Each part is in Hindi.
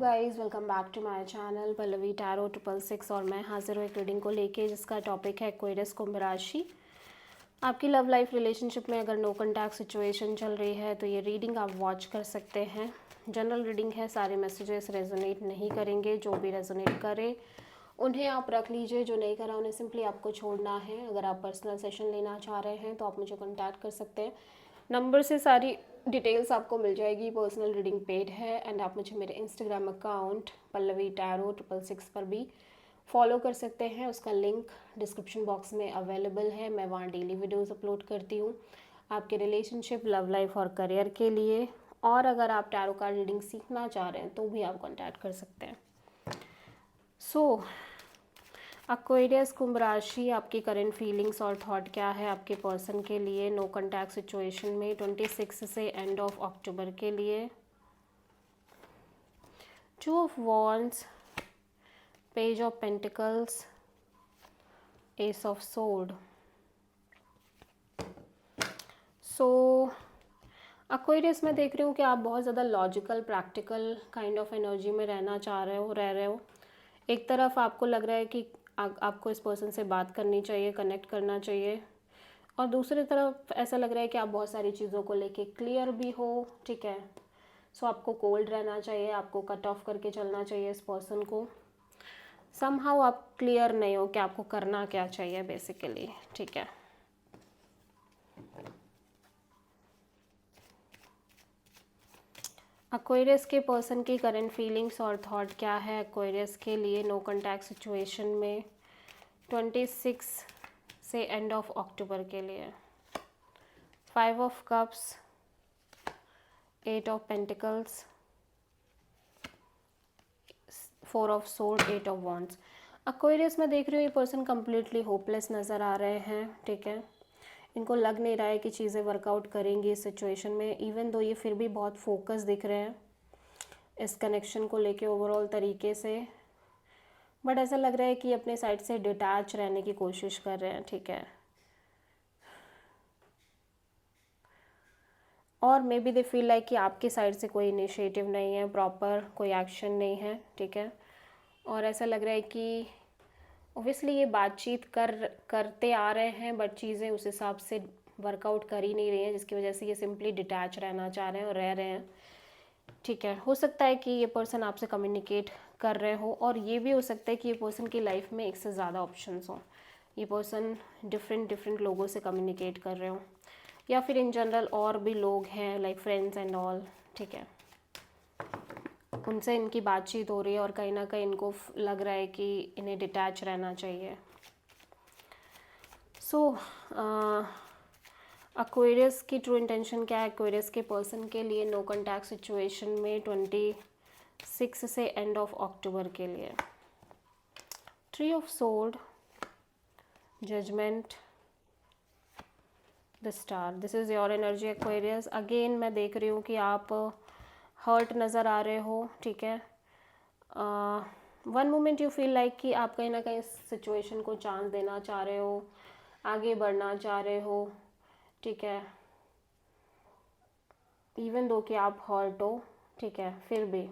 Guys, welcome back to my channel Pallavi tarot 666 और मैं हाजिर हूँ एक रीडिंग को लेके जिसका टॉपिक है एक्वेरियस कुंभ राशि। आपकी लव लाइफ रिलेशनशिप में अगर नो कॉन्टैक्ट सिचुएशन चल रही है तो ये रीडिंग आप वॉच कर सकते हैं। जनरल रीडिंग है, सारे मैसेजेस रेजोनेट नहीं करेंगे, जो भी रेजोनेट करे उन्हें आप रख लीजिए, जो नहीं करा उन्हें सिंपली आपको छोड़ना है। अगर आप पर्सनल सेशन लेना चाह रहे हैं तो आप मुझे कॉन्टैक्ट कर सकते हैं। नंबर से सारी डिटेल्स आपको मिल जाएगी। पर्सनल रीडिंग पेड है एंड आप मुझे मेरे इंस्टाग्राम अकाउंट पल्लवी टैरो 666 पर भी फॉलो कर सकते हैं। उसका लिंक डिस्क्रिप्शन बॉक्स में अवेलेबल है। मैं वहाँ डेली वीडियोस अपलोड करती हूँ आपके रिलेशनशिप, लव लाइफ और करियर के लिए। और अगर आप टैरो कार्ड रीडिंग सीखना चाह रहे हैं तो भी आप कॉन्टैक्ट कर सकते हैं। एक्वेरियस कुंभ राशि, आपकी करंट फीलिंग्स और थॉट क्या है आपके पर्सन के लिए नो कॉन्टैक्ट सिचुएशन में 26 से एंड ऑफ अक्टूबर के लिए। 2 of wands, page of pentacles, S of sword. Aquarius में देख रही हूँ कि आप बहुत ज़्यादा logical practical kind of energy में रहना चाह रहे हो। एक तरफ आपको लग रहा है कि आपको इस पर्सन से बात करनी चाहिए, कनेक्ट करना चाहिए, और दूसरी तरफ ऐसा लग रहा है कि आप बहुत सारी चीज़ों को लेके क्लियर भी हो। ठीक है, आपको कोल्ड रहना चाहिए, आपको कट ऑफ करके चलना चाहिए इस पर्सन को। समहाउ आप क्लियर नहीं हो कि आपको करना क्या चाहिए बेसिकली। ठीक है, एक्वेरियस के पर्सन की करंट फीलिंग्स और थॉट क्या है एक्वेरियस के लिए नो कॉन्टैक्ट सिचुएशन में 26 से एंड ऑफ अक्टूबर के लिए। 5 of cups, 8 of pentacles, 4 of sword, 8 of wands. Aquarius में देख रही हूँ ये पर्सन कम्प्लीटली होपलेस नज़र आ रहे हैं। ठीक है, इनको लग नहीं रहा है कि चीज़ें वर्कआउट करेंगी इस सिचुएशन में, इवन दो ये फिर भी बहुत फोकस दिख रहे हैं इस कनेक्शन को लेके ओवरऑल तरीके से। बट ऐसा लग रहा है कि अपने साइड से डिटैच रहने की कोशिश कर रहे हैं। ठीक है, और may be they feel like कि आपकी साइड से कोई इनिशिएटिव नहीं है, प्रॉपर कोई एक्शन नहीं है। ठीक है, और ऐसा लग रहा है कि ओब्वियसली ये बातचीत करते आ रहे हैं बट चीज़ें उस हिसाब से वर्कआउट कर ही नहीं रही हैं, जिसकी वजह से ये सिंपली डिटैच रहना चाह रहे हैं और रह रहे हैं। ठीक है, हो सकता है कि ये पर्सन आपसे कम्युनिकेट कर रहे हो, और ये भी हो सकता है कि ये पर्सन की लाइफ में एक से ज़्यादा ऑप्शंस हों। ये पर्सन डिफरेंट लोगों से कम्युनिकेट कर रहे हो, या फिर इन जनरल और भी लोग हैं लाइक फ्रेंड्स एंड ऑल। ठीक है, उनसे इनकी बातचीत हो रही है और कहीं ना कहीं इनको लग रहा है कि इन्हें डिटैच रहना चाहिए। एक्वेरियस की ट्रू इंटेंशन क्या है एक्वेरियस के पर्सन के लिए नो कॉन्टैक्ट सिचुएशन में 26 से एंड ऑफ अक्टूबर के लिए। 3 of sword, judgment, the star. This is your energy Aquarius. Again मैं देख रही हूँ कि आप हर्ट नज़र आ रहे हो। ठीक है, one moment you feel like कि आप कहीं ना कहीं इस सिचुएशन को चांस देना चाह रहे हो, आगे बढ़ना चाह रहे हो। ठीक है, इवन दो कि आप हर्ट हो। ठीक है, फिर भी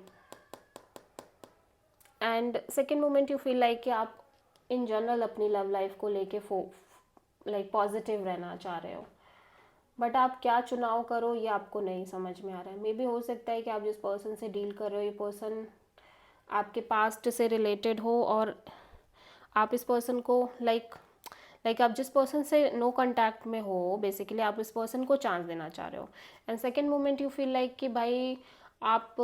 and second moment you feel like कि आप इन जनरल अपनी लव लाइफ को लेके लाइक पॉजिटिव रहना चाह रहे हो, बट आप क्या चुनाव करो ये आपको नहीं समझ में आ रहा है। मे बी हो सकता है कि आप जिस पर्सन से डील कर रहे हो ये पर्सन आपके पास्ट से रिलेटेड हो, और आप इस पर्सन को लाइक आप जिस पर्सन से नो कांटेक्ट में हो बेसिकली आप इस पर्सन को चांस देना चाह रहे हो। And second moment you feel like कि भाई आप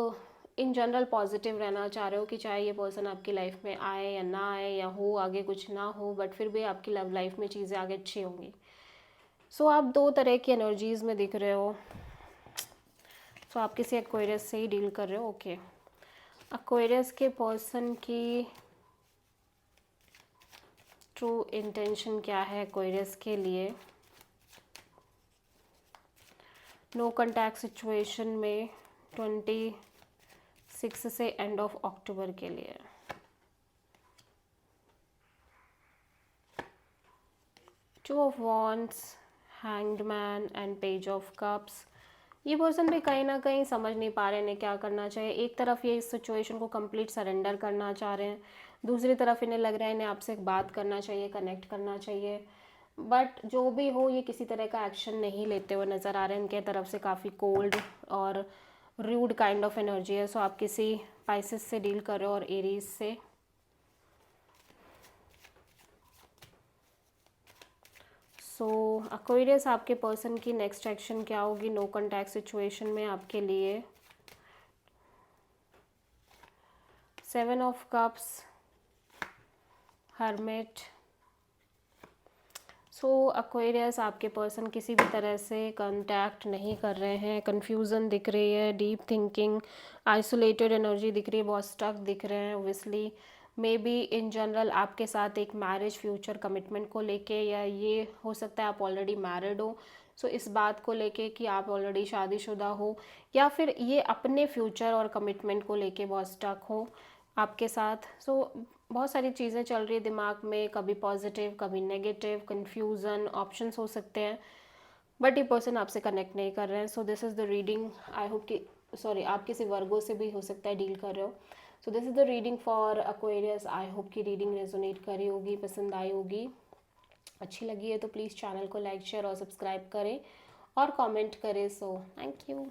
इन जनरल पॉजिटिव रहना चाह रहे हो कि चाहे ये पर्सन आपकी लाइफ में आए या ना आए, या हो आगे कुछ ना हो, बट फिर भी आपकी लव लाइफ में चीज़ें आगे अच्छी होंगी। आप दो तरह की एनर्जीज में दिख रहे हो। आप किसी एक्वेरियस से ही डील कर रहे हो। ओके, एक्वेरियस के पर्सन की ट्रू इंटेंशन क्या है एक्वेरियस के लिए नो कॉन्टैक्ट सिचुएशन में 26 से एंड ऑफ अक्टूबर के लिए। Two of wands, hanged man and page of cups, ये पर्सन भी कहीं ना कहीं समझ नहीं पा रहे हैं क्या करना चाहिए। एक तरफ ये इस सिचुएशन को कंप्लीट सरेंडर करना चाह रहे हैं, दूसरी तरफ इन्हें लग रहा है इन्हें आपसे एक बात करना चाहिए, कनेक्ट करना चाहिए। बट जो भी हो, ये किसी तरह का एक्शन नहीं लेते हुए नज़र आ रहे हैं। इनके तरफ से काफ़ी कोल्ड और रूड काइंड ऑफ एनर्जी है। सो आप किसी पाइसेस से डील कर रहे हो और एरीज से। सो एक्वेरियस, आपके पर्सन की नेक्स्ट एक्शन क्या होगी नो कॉन्टैक्ट सिचुएशन में आपके लिए? 7 of cups, hermit. So Aquarius, आपके पर्सन किसी भी तरह से कांटेक्ट नहीं कर रहे हैं। कन्फ्यूज़न दिख रही है, डीप थिंकिंग, आइसोलेटेड एनर्जी दिख रही है, बहुत स्टक दिख रहे हैं। Obviously may be in general आपके साथ एक मैरिज फ्यूचर कमिटमेंट को लेके, या ये हो सकता है आप ऑलरेडी मैरिड हो, सो इस बात को लेके कि आप ऑलरेडी शादीशुदा हो, या फिर ये अपने फ्यूचर और कमिटमेंट को लेके बहुत स्टक हो आपके साथ। सो बहुत सारी चीज़ें चल रही है दिमाग में, कभी पॉजिटिव कभी नेगेटिव, कन्फ्यूज़न, ऑप्शंस हो सकते हैं। बट ये पर्सन आपसे कनेक्ट नहीं कर रहे हैं। So this is the reading. I hope कि सॉरी, आप किसी वर्गो से भी हो सकता है डील कर रहे हो। So this is the reading for Aquarius. I hope कि रीडिंग रेजोनेट करी होगी, पसंद आई होगी। अच्छी लगी है तो प्लीज़ चैनल को लाइक, शेयर और सब्सक्राइब करें और कमेंट करें। So thank you.